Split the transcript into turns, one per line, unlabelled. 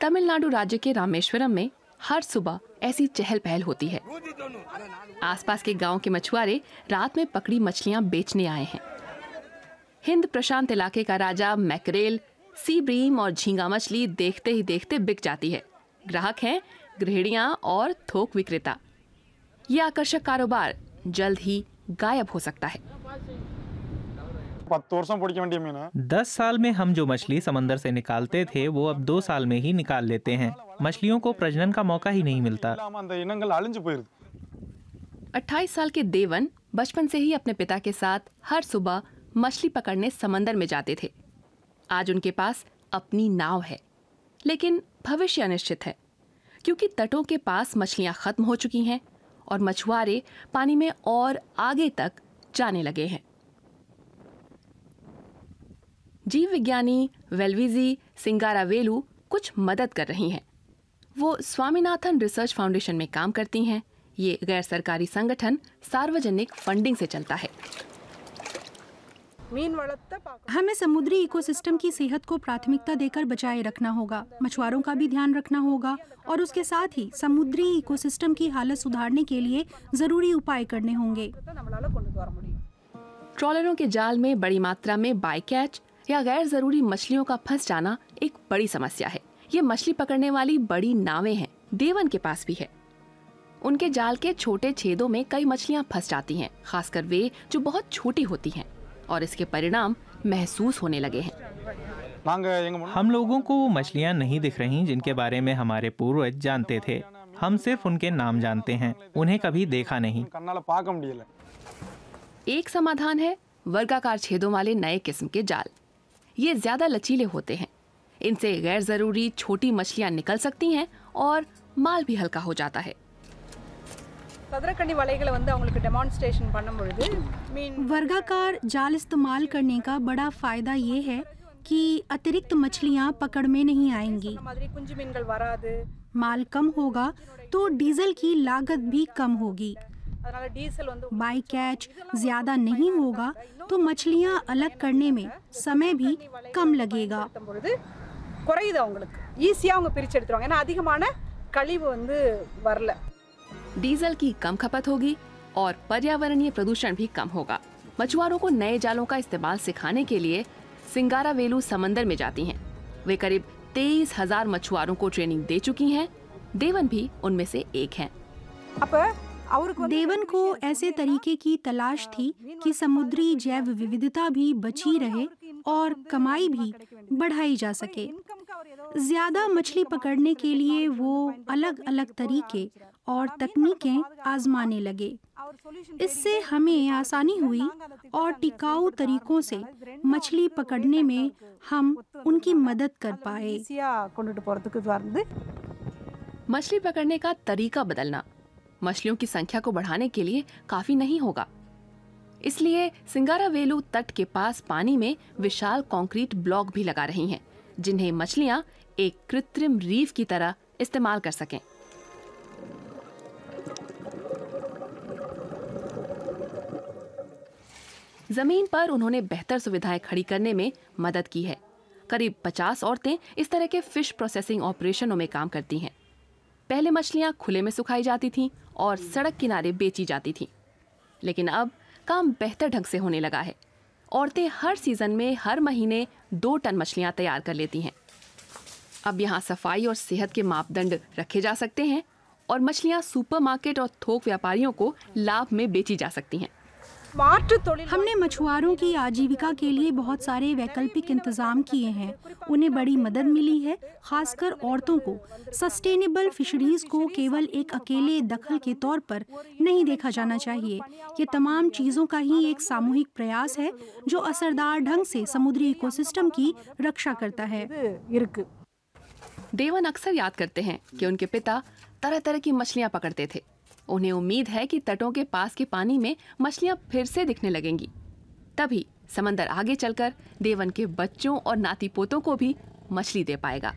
तमिलनाडु राज्य के रामेश्वरम में हर सुबह ऐसी चहल पहल होती है। आसपास के गांव के मछुआरे रात में पकड़ी मछलियां बेचने आए हैं। हिंद प्रशांत इलाके का राजा मैकरेल, सी ब्रीम और झींगा मछली देखते ही देखते बिक जाती है। ग्राहक हैं गृहिणियां और थोक विक्रेता। ये आकर्षक कारोबार जल्द ही गायब हो सकता है।
10 साल में हम जो मछली समंदर से निकालते थे वो अब 2 साल में ही निकाल लेते हैं। मछलियों को प्रजनन का मौका ही नहीं मिलता।
28 साल के देवन बचपन से ही अपने पिता के साथ हर सुबह मछली पकड़ने समंदर में जाते थे। आज उनके पास अपनी नाव है, लेकिन भविष्य अनिश्चित है, क्योंकि तटों के पास मछलियां खत्म हो चुकी हैं और मछुआरे पानी में और आगे तक जाने लगे हैं। जीव विज्ञानी वेलविजी सिंगारावेलु कुछ मदद कर रही हैं। वो स्वामीनाथन रिसर्च फाउंडेशन में काम करती हैं। ये गैर सरकारी संगठन सार्वजनिक फंडिंग से चलता है।
हमें समुद्री इकोसिस्टम की सेहत को प्राथमिकता देकर बचाए रखना होगा। मछुआरों का भी ध्यान रखना होगा और उसके साथ ही समुद्री इकोसिस्टम की हालत सुधारने के लिए जरूरी उपाय करने होंगे।
ट्रॉलरों के जाल में बड़ी मात्रा में बाईकैच या गैर जरूरी मछलियों का फंस जाना एक बड़ी समस्या है। ये मछली पकड़ने वाली बड़ी नावें हैं, देवन के पास भी है। उनके जाल के छोटे छेदों में कई मछलियां फंस जाती हैं, खासकर वे जो बहुत छोटी होती हैं, और इसके परिणाम महसूस होने लगे हैं।
हम लोगों को वो मछलियाँ नहीं दिख रही जिनके बारे में हमारे पूर्वज जानते थे। हम सिर्फ उनके नाम जानते हैं, उन्हें कभी देखा नहीं।
एक समाधान है वर्गाकार छेदों वाले नए किस्म के जाल। ये ज्यादा लचीले होते हैं। इनसे गैर जरूरी छोटी मछलियां निकल सकती हैं और माल भी हल्का हो जाता है।
वर्गाकार जाल इस्तेमाल करने का बड़ा फायदा ये है कि अतिरिक्त मछलियां पकड़ में नहीं आएंगी। माल कम होगा तो डीजल की लागत भी कम होगी। बाई कैच ज्यादा नहीं होगा तो मछलियां अलग करने में समय भी कम लगेगा।
डीजल की कम खपत होगी और पर्यावरणीय प्रदूषण भी कम होगा। मछुआरों को नए जालों का इस्तेमाल सिखाने के लिए सिंगारावेलु समंदर में जाती हैं। वे करीब 23,000 मछुआरों को ट्रेनिंग दे चुकी हैं। देवन भी उनमें से एक हैं।
देवन को ऐसे तरीके की तलाश थी कि समुद्री जैव विविधता भी बची रहे और कमाई भी बढ़ाई जा सके। ज्यादा मछली पकड़ने के लिए वो अलग अलग तरीके और तकनीकें आजमाने लगे। इससे हमें आसानी हुई और टिकाऊ तरीकों से मछली पकड़ने में हम उनकी मदद कर पाए।
मछली पकड़ने का तरीका बदलना मछलियों की संख्या को बढ़ाने के लिए काफी नहीं होगा। इसलिए सिंगारावेलु तट के पास पानी में विशाल कंक्रीट ब्लॉक भी लगा रही हैं, जिन्हें मछलियां एक कृत्रिम रीफ की तरह इस्तेमाल कर सकें। जमीन पर उन्होंने बेहतर सुविधाएं खड़ी करने में मदद की है। करीब 50 औरतें इस तरह के फिश प्रोसेसिंग ऑपरेशनों में काम करती हैं। पहले मछलियां खुले में सुखाई जाती थीं और सड़क किनारे बेची जाती थीं, लेकिन अब काम बेहतर ढंग से होने लगा है। औरतें हर सीजन में हर महीने 2 टन मछलियां तैयार कर लेती हैं। अब यहाँ सफाई और सेहत के मापदंड रखे जा सकते हैं और मछलियां सुपरमार्केट और थोक व्यापारियों को लाभ में बेची जा सकती हैं।
हमने मछुआरों की आजीविका के लिए बहुत सारे वैकल्पिक इंतजाम किए हैं। उन्हें बड़ी मदद मिली है। खासकर औरतों को सस्टेनेबल फिशरीज को केवल एक अकेले दखल के तौर पर नहीं देखा जाना चाहिए। ये तमाम चीजों का ही एक सामूहिक प्रयास है जो असरदार ढंग से समुद्री इकोसिस्टम की रक्षा करता है।
देवन अक्सर याद करते हैं कि उनके पिता तरह तरह की मछलियां पकड़ते थे। उन्हें उम्मीद है कि तटों के पास के पानी में मछलियां फिर से दिखने लगेंगी। तभी समंदर आगे चलकर देवन के बच्चों और नाती पोतों को भी मछली दे पाएगा।